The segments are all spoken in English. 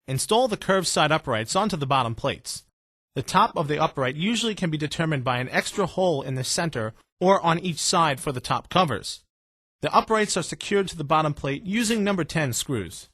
Install the curved side uprights onto the bottom plates. The top of the upright usually can be determined by an extra hole in the center or on each side for the top covers. The uprights are secured to the bottom plate using number 10 screws.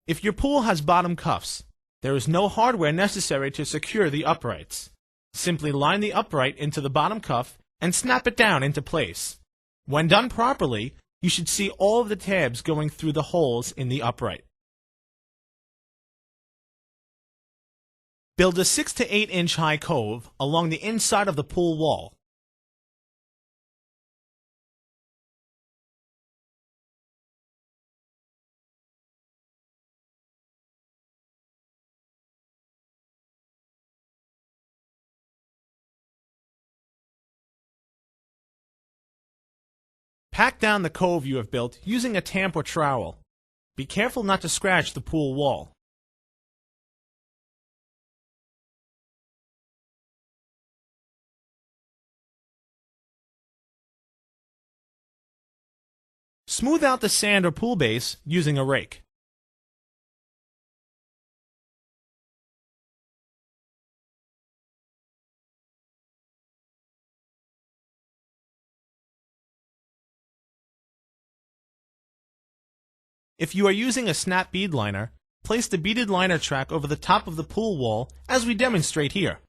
If your pool has bottom cuffs, there is no hardware necessary to secure the uprights. Simply line the upright into the bottom cuff and snap it down into place. When done properly, you should see all of the tabs going through the holes in the upright. Build a 6 to 8 inch high cove along the inside of the pool wall. Pack down the cove you have built using a tamp or trowel. Be careful not to scratch the pool wall. Smooth out the sand or pool base using a rake. If you are using a snap bead liner, place the beaded liner track over the top of the pool wall as we demonstrate here.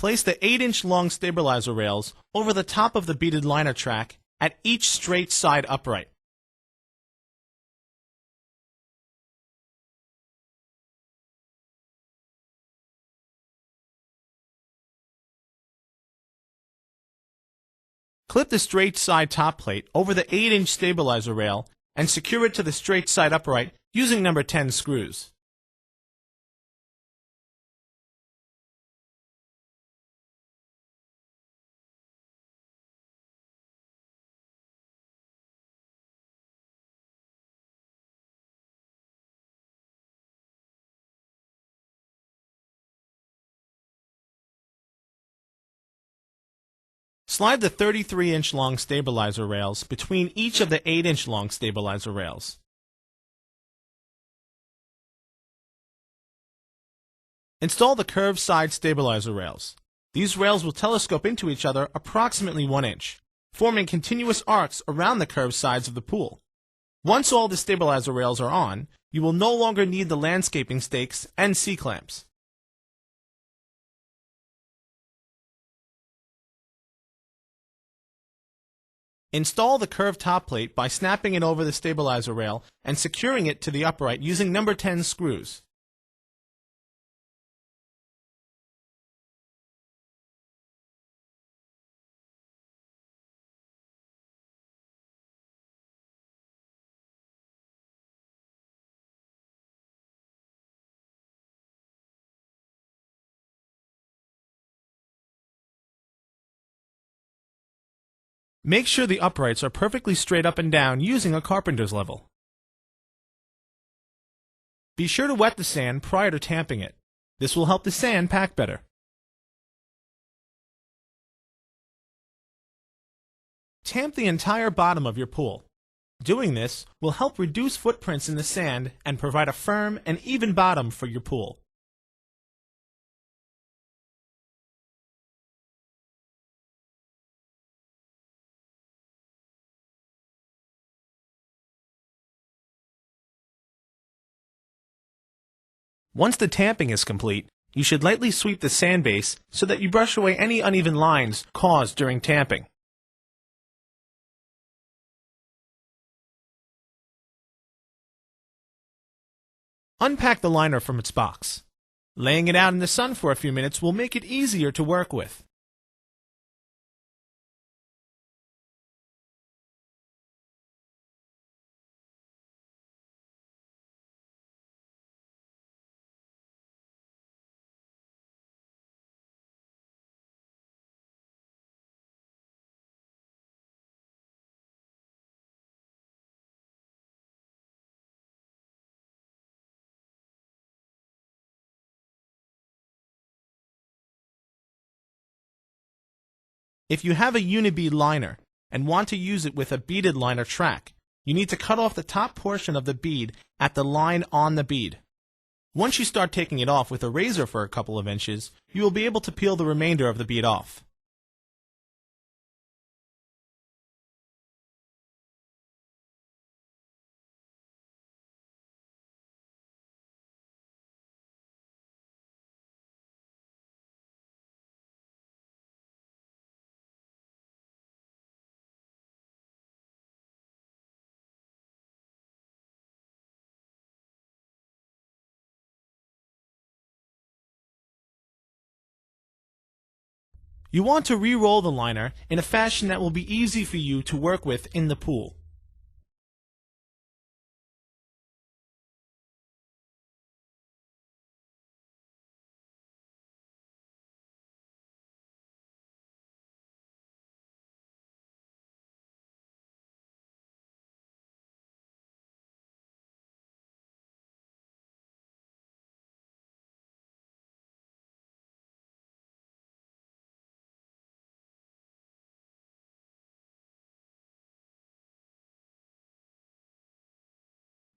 Place the 8-inch long stabilizer rails over the top of the beaded liner track at each straight side upright. Clip the straight side top plate over the 8-inch stabilizer rail and secure it to the straight side upright using number 10 screws. Slide the 33-inch long stabilizer rails between each of the 8-inch long stabilizer rails. Install the curved side stabilizer rails. These rails will telescope into each other approximately 1 inch, forming continuous arcs around the curved sides of the pool. Once all the stabilizer rails are on, you will no longer need the landscaping stakes and C-clamps. Install the curved top plate by snapping it over the stabilizer rail and securing it to the upright using number 10 screws. Make sure the uprights are perfectly straight up and down using a carpenter's level. Be sure to wet the sand prior to tamping it. This will help the sand pack better. Tamp the entire bottom of your pool. Doing this will help reduce footprints in the sand and provide a firm and even bottom for your pool. Once the tamping is complete, you should lightly sweep the sand base so that you brush away any uneven lines caused during tamping. Unpack the liner from its box. Laying it out in the sun for a few minutes will make it easier to work with. If you have a unibead liner and want to use it with a beaded liner track, you need to cut off the top portion of the bead at the line on the bead. Once you start taking it off with a razor for a couple of inches, you will be able to peel the remainder of the bead off. You want to re-roll the liner in a fashion that will be easy for you to work with in the pool.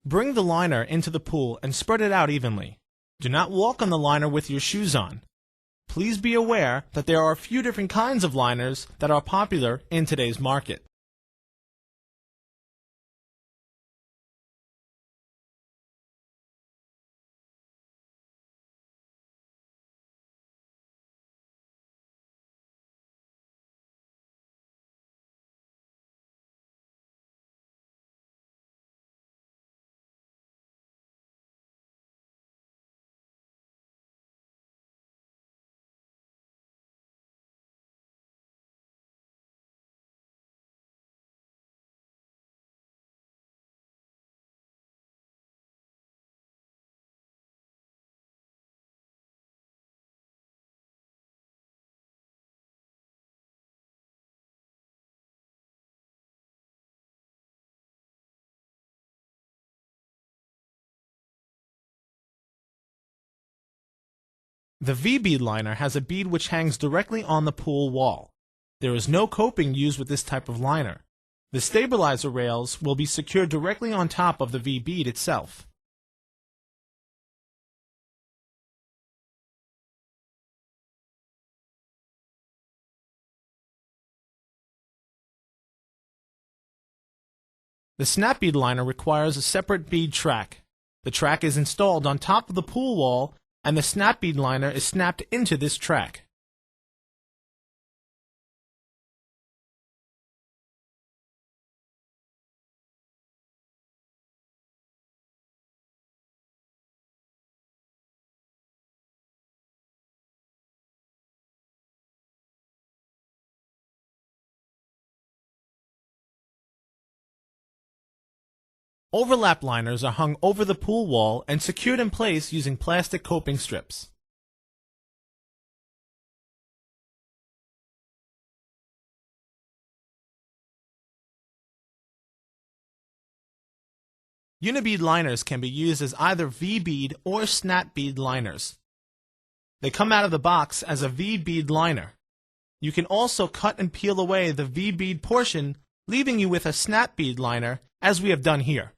Bring the liner into the pool and spread it out evenly. Do not walk on the liner with your shoes on. Please be aware that there are a few different kinds of liners that are popular in today's market. The V-bead liner has a bead which hangs directly on the pool wall. There is no coping used with this type of liner. The stabilizer rails will be secured directly on top of the V-bead itself. The snap bead liner requires a separate bead track. The track is installed on top of the pool wall, and the snap bead liner is snapped into this track. Overlap liners are hung over the pool wall and secured in place using plastic coping strips. Unibead liners can be used as either V-bead or snap bead liners. They come out of the box as a V-bead liner. You can also cut and peel away the V-bead portion, leaving you with a snap bead liner, as we have done here.